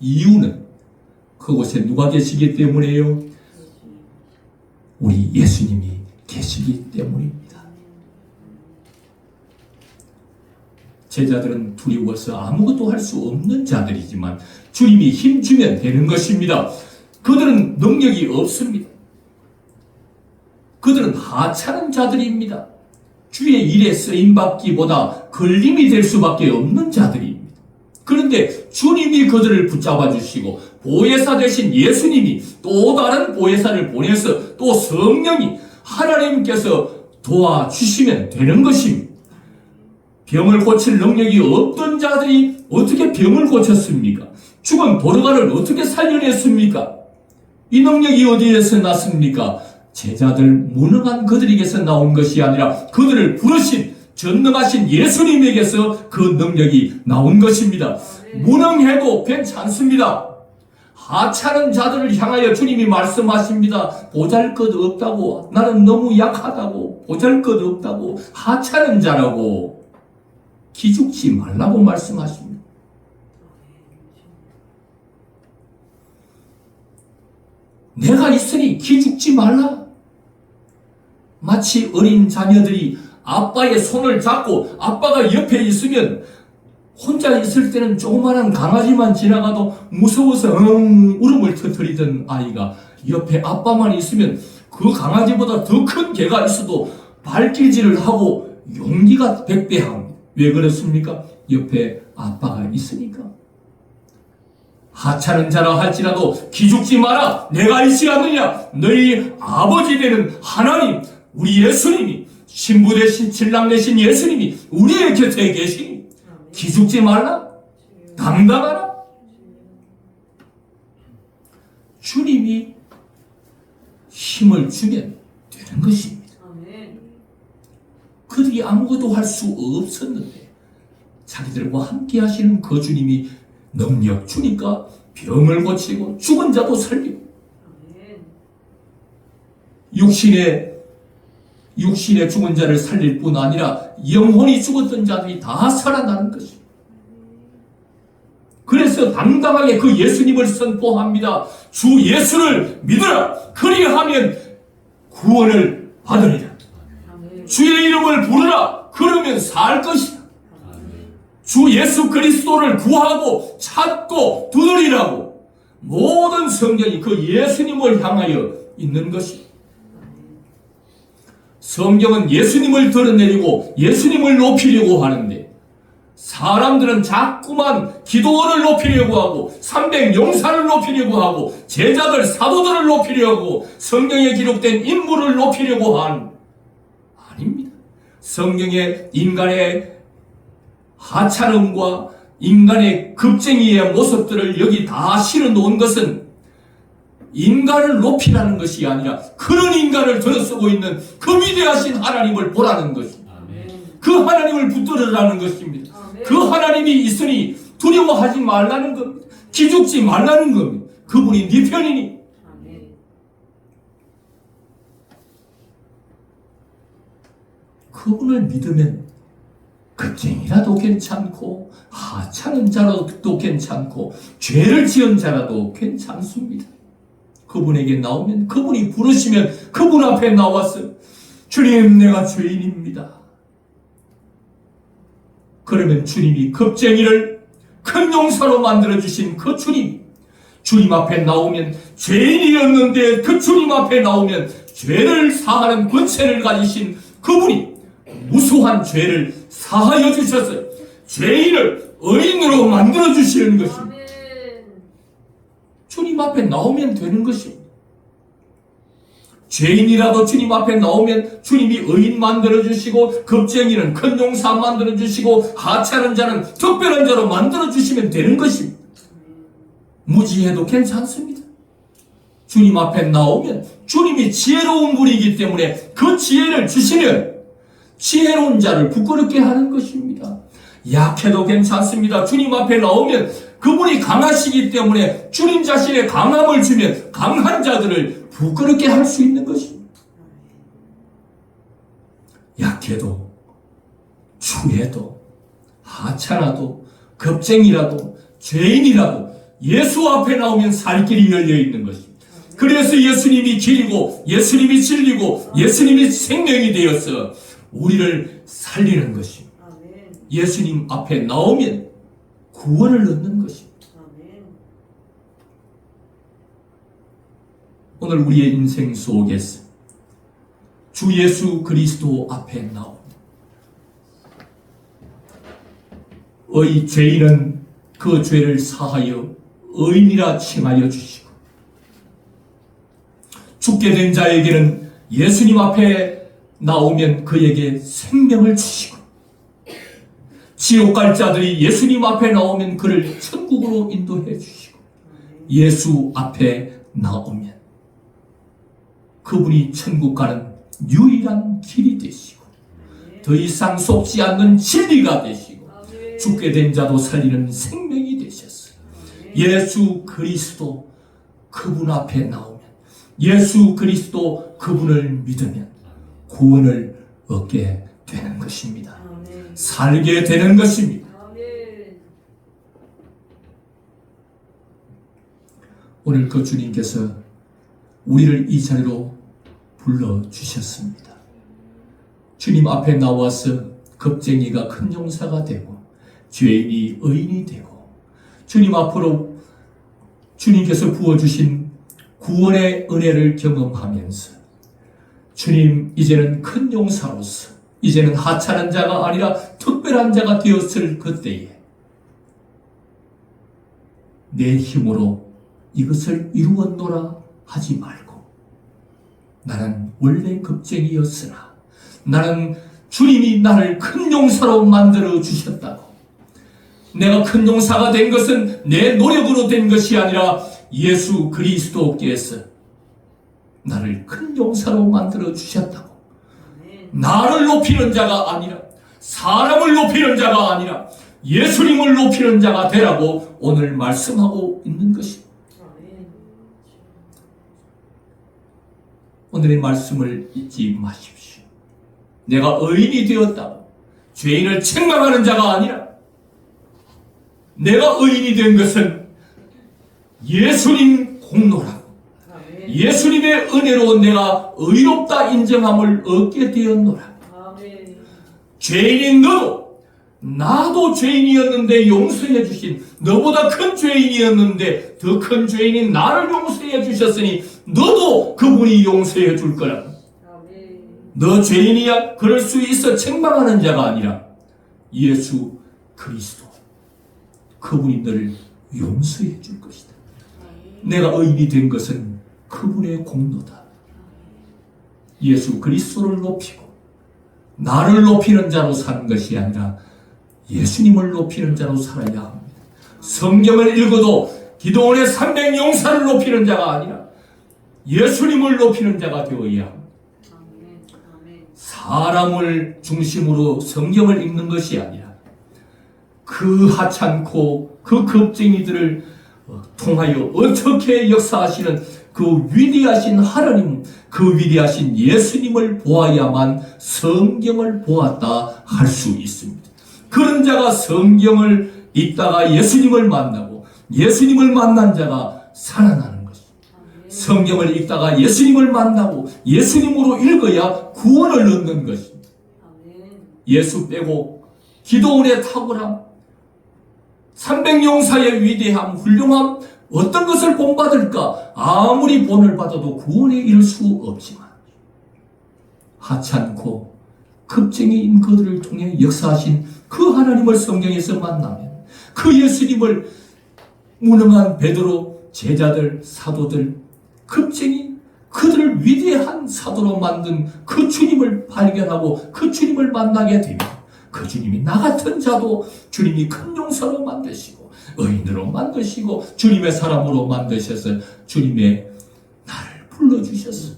이유는 그곳에 누가 계시기 때문에요? 우리 예수님이 계시기 때문입니다. 제자들은 두려워서 아무것도 할 수 없는 자들이지만 주님이 힘주면 되는 것입니다. 그들은 능력이 없습니다. 그들은 하찮은 자들입니다. 주의 일에 쓰임받기보다 걸림이 될 수밖에 없는 자들입니다. 그런데 주님이 그들을 붙잡아 주시고 보혜사 되신 예수님이 또 다른 보혜사를 보내서 또 성령이 하나님께서 도와주시면 되는 것입니다. 병을 고칠 능력이 없던 자들이 어떻게 병을 고쳤습니까? 죽은 도르가를 어떻게 살려냈습니까? 이 능력이 어디에서 났습니까? 제자들 무능한 그들에게서 나온 것이 아니라 그들을 부르신 전능하신 예수님에게서 그 능력이 나온 것입니다. 무능해도 괜찮습니다. 하찮은 자들을 향하여 주님이 말씀하십니다. 보잘것없다고, 나는 너무 약하다고, 보잘것없다고, 하찮은 자라고 기죽지 말라고 말씀하십니다. 내가 있으니 기죽지 말라. 마치 어린 자녀들이 아빠의 손을 잡고 아빠가 옆에 있으면 혼자 있을 때는 조그마한 강아지만 지나가도 무서워서 울음을 터뜨리던 아이가 옆에 아빠만 있으면 그 강아지보다 더 큰 개가 있어도 발길질을 하고 용기가 백배합니다. 왜 그렇습니까? 옆에 아빠가 있으니까. 하찮은 자라 할지라도 기죽지 마라. 내가 있지 않느냐. 너희 아버지 되는 하나님, 우리 예수님이, 신부 되신 신랑 되신 예수님이 우리의 곁에 계시니 기죽지 말라. 당당하라. 주님이 힘을 주면 되는 것입니다. 그들이 아무것도 할 수 없었는데 자기들과 함께 하시는 그 주님이 능력 주니까 병을 고치고 죽은 자도 살리고 육신의 죽은 자를 살릴 뿐 아니라 영혼이 죽었던 자들이 다 살아나는 것입니다. 그래서 당당하게 그 예수님을 선포합니다. 주 예수를 믿으라. 그리하면 구원을 받으리라. 주의 이름을 부르라. 그러면 살 것이다. 주 예수 그리스도를 구하고 찾고 두드리라고 모든 성경이 그 예수님을 향하여 있는 것입니다. 성경은 예수님을 드러내리고 예수님을 높이려고 하는데 사람들은 자꾸만 기도원을 높이려고 하고 300용사를 높이려고 하고 제자들 사도들을 높이려고 성경에 기록된 인물을 높이려고 하는 아닙니다. 성경에 인간의 하찮음과 인간의 겁쟁이의 모습들을 여기 다 실어 놓은 것은 인간을 높이라는 것이 아니라 그런 인간을 들어쓰고 있는 그 위대하신 하나님을 보라는 것입니다. 그 하나님을 붙들으라는 것입니다. 그 하나님이 있으니 두려워하지 말라는 겁니다. 기죽지 말라는 겁니다. 그분이 네 편이니. 그분을 믿으면 겁쟁이라도 괜찮고 하찮은 자라도 괜찮고 죄를 지은 자라도 괜찮습니다. 그분에게 나오면, 그분이 부르시면 그분 앞에 나와서 주님, 내가 죄인입니다. 그러면 주님이 겁쟁이를 큰 용사로 만들어주신 그 주님 앞에 나오면, 죄인이었는데 그 주님 앞에 나오면 죄를 사하는 권세를 가지신 그분이 무수한 죄를 사하여 주셔서 죄인을 의인으로 만들어 주시는 것입니다. 주님 앞에 나오면 되는 것입니다. 죄인이라도 주님 앞에 나오면 주님이 의인 만들어 주시고, 겁쟁이는 큰 용사 만들어 주시고, 하찮은 자는 특별한 자로 만들어 주시면 되는 것입니다. 무지해도 괜찮습니다. 주님 앞에 나오면 주님이 지혜로운 분이기 때문에 그 지혜를 주시면 지혜로운 자를 부끄럽게 하는 것입니다. 약해도 괜찮습니다. 주님 앞에 나오면 그분이 강하시기 때문에 주님 자신의 강함을 주면 강한 자들을 부끄럽게 할 수 있는 것입니다. 약해도, 추해도, 하찮아도, 겁쟁이라도, 죄인이라도 예수 앞에 나오면 살 길이 열려 있는 것입니다. 그래서 예수님이 길이고, 예수님이 진리고, 예수님이 생명이 되어서 우리를 살리는 것입니다. 예수님 앞에 나오면 구원을 얻는 것입니다. 오늘 우리의 인생 속에서 주 예수 그리스도 앞에 나옵니다. 죄인은 그 죄를 사하여 의인이라 칭하여 주시고, 죽게 된 자에게는 예수님 앞에 나오면 그에게 생명을 주시고, 지옥 갈 자들이 예수님 앞에 나오면 그를 천국으로 인도해 주시고, 예수 앞에 나오면 그분이 천국 가는 유일한 길이 되시고, 더 이상 속지 않는 진리가 되시고, 죽게 된 자도 살리는 생명이 되셨어요. 예수 그리스도 그분 앞에 나오면, 예수 그리스도 그분을 믿으면 구원을 얻게 되는 것입니다. 살게 되는 것입니다. 오늘 그 주님께서 우리를 이 자리로 불러주셨습니다. 주님 앞에 나와서 겁쟁이가 큰 용사가 되고, 죄인이 의인이 되고, 주님 앞으로 주님께서 부어주신 구원의 은혜를 경험하면서, 주님, 이제는 큰 용사로서, 이제는 하찮은 자가 아니라 특별한 자가 되었을 그때에 내 힘으로 이것을 이루었노라 하지 말고, 나는 원래 겁쟁이였으나 나는 주님이 나를 큰 용사로 만들어 주셨다고, 내가 큰 용사가 된 것은 내 노력으로 된 것이 아니라 예수 그리스도께서 나를 큰 용사로 만들어 주셨다고, 나를 높이는 자가 아니라, 사람을 높이는 자가 아니라 예수님을 높이는 자가 되라고 오늘 말씀하고 있는 것입니다. 오늘의 말씀을 잊지 마십시오. 내가 의인이 되었다고 죄인을 책망하는 자가 아니라, 내가 의인이 된 것은 예수님 공로라고, 예수님의 은혜로 내가 의롭다 인정함을 얻게 되었노라. 죄인인 너도, 나도 죄인이었는데 용서해 주신, 너보다 큰 죄인이었는데 더 큰 죄인인 나를 용서해 주셨으니 너도 그분이 용서해 줄 거라고. 너 죄인이야? 그럴 수 있어 책망하는 자가 아니라 예수 그리스도, 그분이 너를 용서해 줄 것이다. 내가 의인이 된 것은 그분의 공로다. 예수 그리스도를 높이고 나를 높이는 자로 사는 것이 아니라 예수님을 높이는 자로 살아야 합니다. 성경을 읽어도 기도원의 300 용사를 높이는 자가 아니라 예수님을 높이는 자가 되어야 합니다. 사람을 중심으로 성경을 읽는 것이 아니라 그 하찮고 그 겁쟁이들을 통하여 어떻게 역사하시는 그 위대하신 하나님, 그 위대하신 예수님을 보아야만 성경을 보았다 할 수 있습니다. 그런 자가 성경을 읽다가 예수님을 만나고 예수님을 만난 자가 살아나는 것입니다. 성경을 읽다가 예수님을 만나고 예수님으로 읽어야 구원을 얻는 것입니다. 예수 빼고 기도원의 탁월함, 300용사의 위대함, 훌륭함, 어떤 것을 본받을까? 아무리 본을 받아도 구원에 이를 수 없지만 하찮고 급쟁이인 그들을 통해 역사하신 그 하나님을 성경에서 만나면 그 예수님을 무능한 베드로, 제자들, 사도들, 급쟁이, 그들을 위대한 사도로 만든 그 주님을 발견하고 그 주님을 만나게 되면 그 주님이 나 같은 자도 주님이 큰 용사로 만드시고 의인으로 만드시고 주님의 사람으로 만드셔서 주님의 나를 불러주셨어.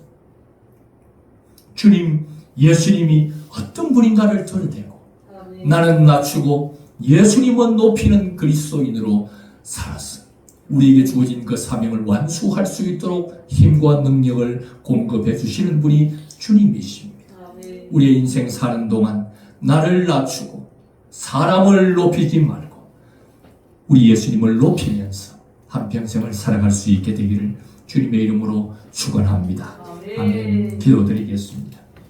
주님, 예수님이 어떤 분인가를 드러내고 나는 낮추고 예수님은 높이는 그리스도인으로 살았어. 우리에게 주어진 그 사명을 완수할 수 있도록 힘과 능력을 공급해 주시는 분이 주님이십니다. 우리의 인생 사는 동안 나를 낮추고 사람을 높이지 말고 우리 예수님을 높이면서 한평생을 살아갈 수 있게 되기를 주님의 이름으로 축원합니다. 아멘. 기도드리겠습니다.